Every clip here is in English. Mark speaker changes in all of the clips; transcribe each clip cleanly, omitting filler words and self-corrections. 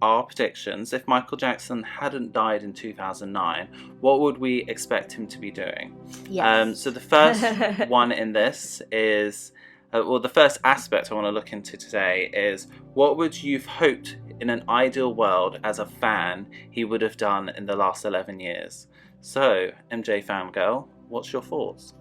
Speaker 1: our predictions. If Michael Jackson hadn't died in 2009, what would we expect him to be doing?
Speaker 2: Yes.
Speaker 1: So the first one in this is, the first aspect I want to look into today is, what would you've hoped in an ideal world as a fan he would have done in the last 11 years? So, MJ Fangirl, what's your thoughts?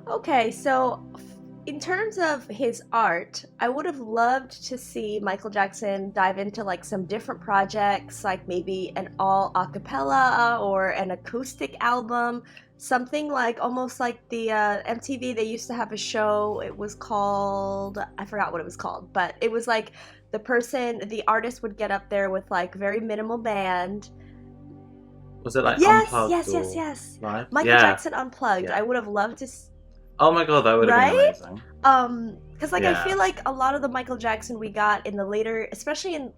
Speaker 2: Okay, so in terms of his art, I would have loved to see Michael Jackson dive into like some different projects, like maybe an all a cappella or an acoustic album, something like almost like the MTV. They used to have a show. It was called, I forgot what it was called, but it was like the artist would get up there with like very minimal band.
Speaker 1: Was it like
Speaker 2: Yes,
Speaker 1: unplugged
Speaker 2: yes, yes,
Speaker 1: or
Speaker 2: yes.
Speaker 1: live?
Speaker 2: Michael
Speaker 1: Yeah,
Speaker 2: Jackson Unplugged.
Speaker 1: yeah.
Speaker 2: I would have loved to.
Speaker 1: Oh my god, that would have been
Speaker 2: Right?
Speaker 1: amazing.
Speaker 2: Because like I
Speaker 1: Yeah.
Speaker 2: feel like a lot of the Michael Jackson we got in the later, especially in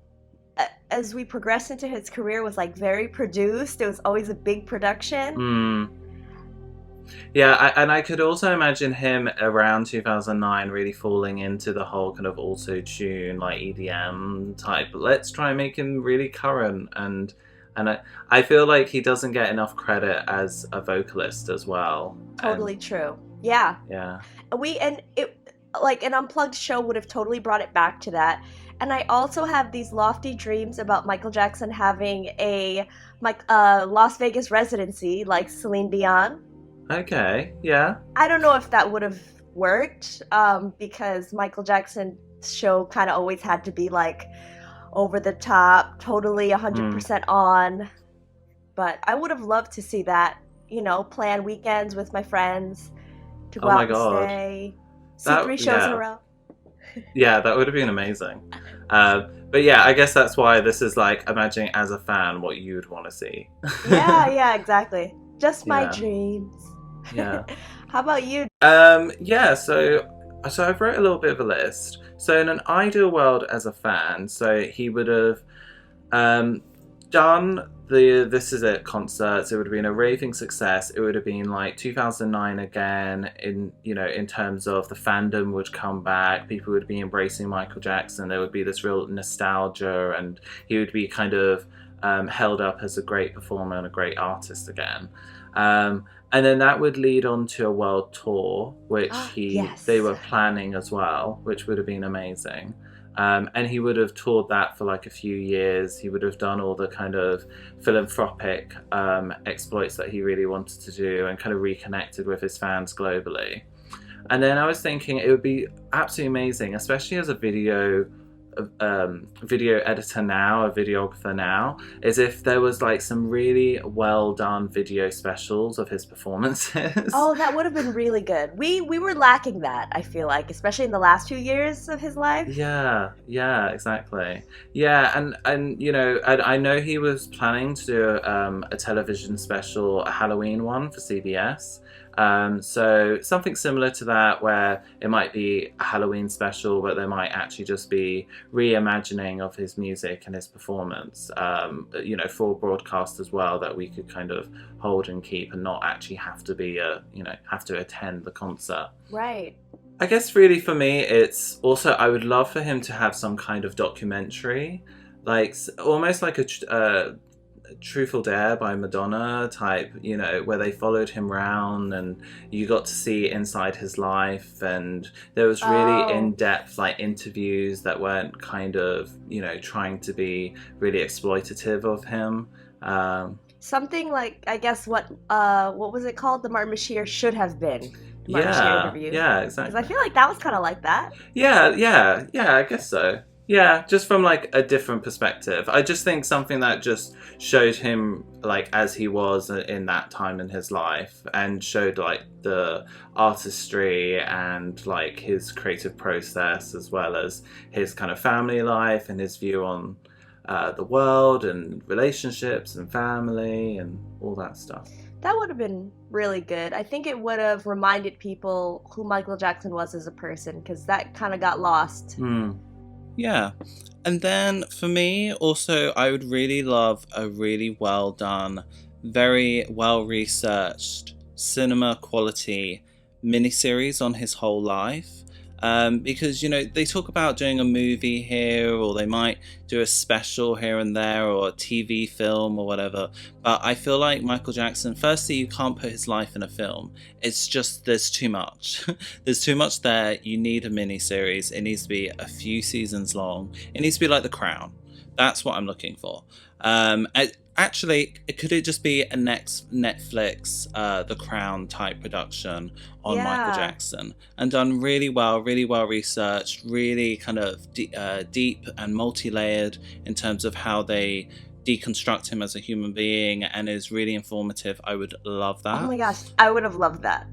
Speaker 2: as we progressed into his career, was like very produced. It was always a big production.
Speaker 1: Hmm. Yeah, and I could also imagine him around 2009 really falling into the whole kind of auto-tune, like EDM type. Let's try and make him really current, and I feel like he doesn't get enough credit as a vocalist as well.
Speaker 2: Totally true. Yeah,
Speaker 1: Yeah.
Speaker 2: and it like an unplugged show would have totally brought it back to that. And I also have these lofty dreams about Michael Jackson having a Las Vegas residency like Celine Dion.
Speaker 1: Okay. Yeah.
Speaker 2: I don't know if that would have worked because Michael Jackson's show kind of always had to be like over the top, totally
Speaker 1: Hmm.
Speaker 2: 100% on. But I would have loved to see that, plan weekends with my friends to go
Speaker 1: Oh my
Speaker 2: out and
Speaker 1: god.
Speaker 2: see three shows in a
Speaker 1: Yeah.
Speaker 2: row.
Speaker 1: Yeah, that would have been amazing. But yeah, I guess that's why this is like imagining as a fan what you would want to see.
Speaker 2: Yeah, yeah, exactly. Just my
Speaker 1: Yeah.
Speaker 2: dreams.
Speaker 1: Yeah.
Speaker 2: How about you?
Speaker 1: Yeah, so I've wrote a little bit of a list. So in an ideal world as a fan, so he would have done the This Is It concerts. It would have been a raving success. It would have been like 2009 again, in terms of the fandom would come back. People would be embracing Michael Jackson. There would be this real nostalgia, and he would be kind of held up as a great performer and a great artist again. And then that would lead on to a world tour, which they
Speaker 2: Yes.
Speaker 1: were planning as well, which would have been amazing. And he would have toured that for like a few years. He would have done all the kind of philanthropic exploits that he really wanted to do, and kind of reconnected with his fans globally. And then I was thinking it would be absolutely amazing, especially as a video editor now, a videographer now, is if there was like some really well done video specials of his performances.
Speaker 2: Oh, that would have been really good. We were lacking that, I feel like, especially in the last few years of his life.
Speaker 1: Yeah, exactly. Yeah, and I know he was planning to do a television special, a Halloween one for CBS. So something similar to that, where it might be a Halloween special, but there might actually just be reimagining of his music and his performance, for broadcast as well, that we could kind of hold and keep, and not actually have to attend the concert.
Speaker 2: Right.
Speaker 1: I guess really for me, it's also, I would love for him to have some kind of documentary, like almost like a Truth or Dare by Madonna type, where they followed him around and you got to see inside his life, and there was really
Speaker 2: Oh.
Speaker 1: in-depth like interviews that weren't kind of, trying to be really exploitative of him.
Speaker 2: Something like, I guess, what was it called? The Martin Bashir should have been. The Martin Bashir
Speaker 1: Yeah,
Speaker 2: interview.
Speaker 1: yeah,
Speaker 2: Because
Speaker 1: exactly.
Speaker 2: I feel like that was kind of like that.
Speaker 1: Yeah, I guess so. Yeah, just from like a different perspective. I just think something that just showed him like as he was in that time in his life, and showed like the artistry and like his creative process, as well as his kind of family life and his view on the world and relationships and family and all that stuff.
Speaker 2: That would have been really good. I think it would have reminded people who Michael Jackson was as a person, because that kind of got lost.
Speaker 1: Yeah. And then for me, also, I would really love a really well done, very well researched cinema quality miniseries on his whole life. Because, you know, they talk about doing a movie here, or they might do a special here and there, or a TV film or whatever. But I feel like Michael Jackson, firstly, you can't put his life in a film. It's just, there's too much. There's too much there. You need a mini series. It needs to be a few seasons long. It needs to be like The Crown. That's what I'm looking for. Actually, could it just be a next Netflix, The Crown type production on Michael Jackson, and done really well researched, really kind of deep and multi-layered in terms of how they deconstruct him as a human being, and is really informative. I would love that.
Speaker 2: Oh my gosh, I would have loved that.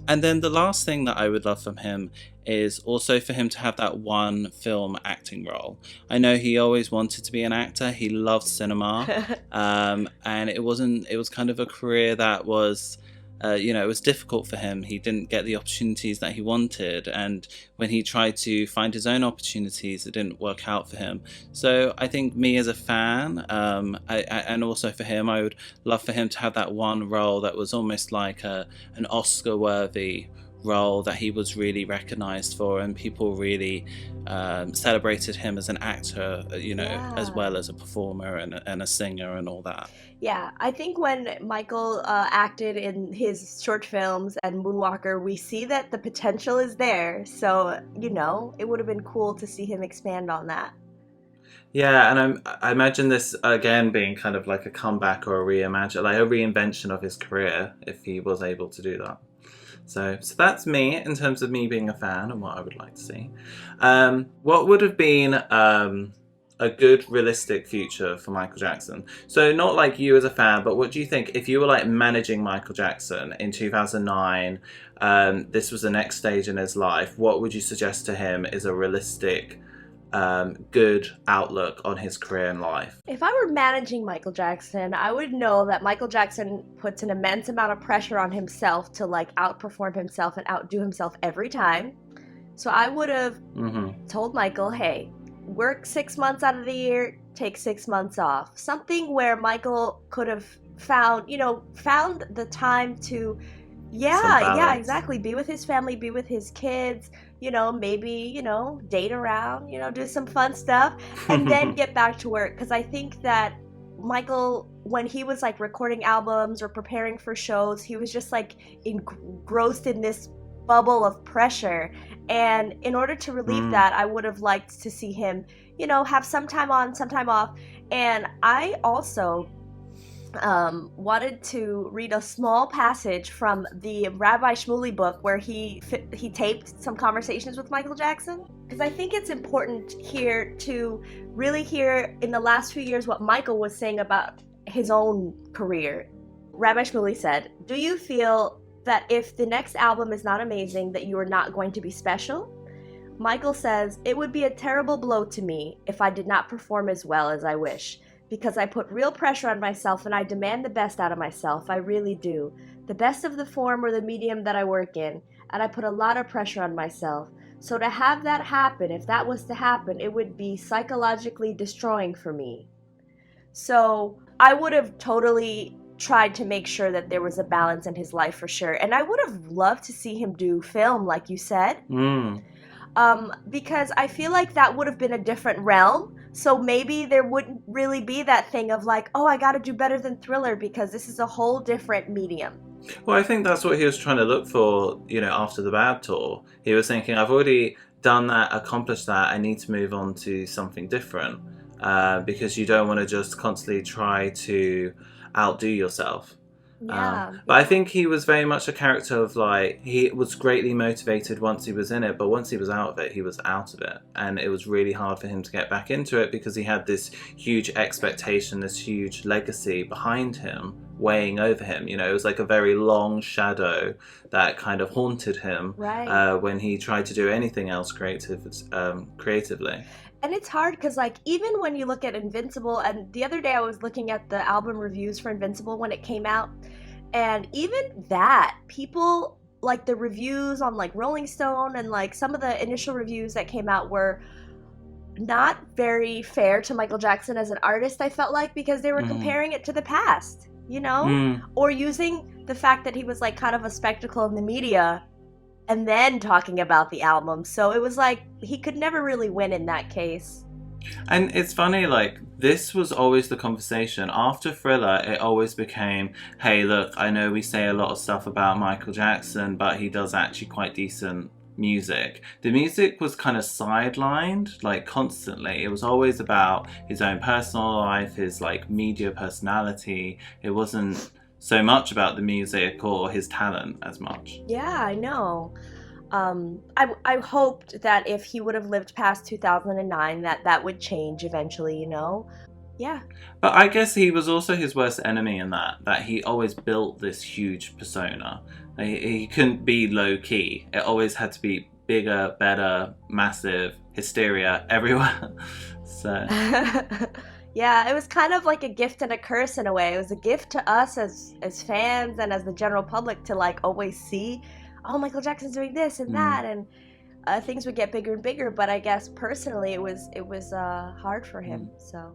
Speaker 1: And then the last thing that I would love from him is also for him to have that one film acting role. I know he always wanted to be an actor. He loved cinema. And it was kind of a career that was, it was difficult for him. He didn't get the opportunities that he wanted. And when he tried to find his own opportunities, it didn't work out for him. So I think me as a fan, and also for him, I would love for him to have that one role that was almost like an Oscar-worthy role that he was really recognized for, and people really celebrated him as an actor, as well as a performer and a singer and all that.
Speaker 2: Yeah, I think when Michael acted in his short films and Moonwalker, we see that the potential is there. So, it would have been cool to see him expand on that.
Speaker 1: Yeah, and I imagine this again being kind of like a comeback or a reimagine, like a reinvention of his career, if he was able to do that. So that's me in terms of me being a fan and what I would like to see. What would have been a good realistic future for Michael Jackson? So not like you as a fan, but what do you think if you were like managing Michael Jackson in 2009, this was the next stage in his life, what would you suggest to him is a realistic good outlook on his career and life?
Speaker 2: If I were managing Michael Jackson, I would know that Michael Jackson puts an immense amount of pressure on himself to like outperform himself and outdo himself every time. So I would have told Michael, hey, work 6 months out of the year, take 6 months off. Something where Michael could have found the time to exactly, be with his family, be with his kids, maybe, date around, do some fun stuff, and then get back to work. Because I think that Michael, when he was like recording albums or preparing for shows, he was just like engrossed in this bubble of pressure. And in order to relieve that, I would have liked to see him, have some time on, some time off. And I also wanted to read a small passage from the Rabbi Shmuley book where he taped some conversations with Michael Jackson, because I think it's important here to really hear in the last few years what Michael was saying about his own career. Rabbi Shmuley said, "Do you feel that if the next album is not amazing that you are not going to be special?" Michael says, "It would be a terrible blow to me if I did not perform as well as I wish. Because I put real pressure on myself and I demand the best out of myself. I really do. The best of the form or the medium that I work in. And I put a lot of pressure on myself. So to have that happen, if that was to happen, it would be psychologically destroying for me." So I would have totally tried to make sure that there was a balance in his life for sure. And I would have loved to see him do film, like you said. Because I feel like that would have been a different realm. So maybe there wouldn't really be that thing of like, oh, I got to do better than Thriller because this is a whole different medium.
Speaker 1: Well, I think that's what he was trying to look for, after the Bad Tour. He was thinking, I've already done that, accomplished that, I need to move on to something different. Because you don't want to just constantly try to outdo yourself.
Speaker 2: Yeah.
Speaker 1: But I think he was very much a character of like, he was greatly motivated once he was in it, but once he was out of it, he was out of it. And it was really hard for him to get back into it because he had this huge expectation, this huge legacy behind him, weighing over him. It was like a very long shadow that kind of haunted him when he tried to do anything else creatively.
Speaker 2: And it's hard because, like, even when you look at Invincible, and the other day I was looking at the album reviews for Invincible when it came out, and even that, people, like, the reviews on, like, Rolling Stone and, like, some of the initial reviews that came out were not very fair to Michael Jackson as an artist, I felt like, because they were comparing it to the past, or using the fact that he was, like, kind of a spectacle in the media and then talking about the album. So it was like he could never really win in that case.
Speaker 1: And it's funny, like, this was always the conversation. After Thriller, it always became, hey, look, I know we say a lot of stuff about Michael Jackson, but he does actually quite decent music. The music was kind of sidelined, like, constantly. It was always about his own personal life, his, like, media personality. It wasn't so much about the music or his talent as much.
Speaker 2: Yeah, I know. I hoped that if he would have lived past 2009, that that would change eventually, you know? Yeah.
Speaker 1: But I guess he was also his worst enemy in that he always built this huge persona. He couldn't be low key. It always had to be bigger, better, massive, hysteria everywhere. So
Speaker 2: Yeah, it was kind of like a gift and a curse in a way. It was a gift to us as fans and as the general public to like always see, oh, Michael Jackson's doing this and
Speaker 1: mm,
Speaker 2: that, and things would get bigger and bigger. But I guess personally, it was hard for
Speaker 1: mm.
Speaker 2: him. So.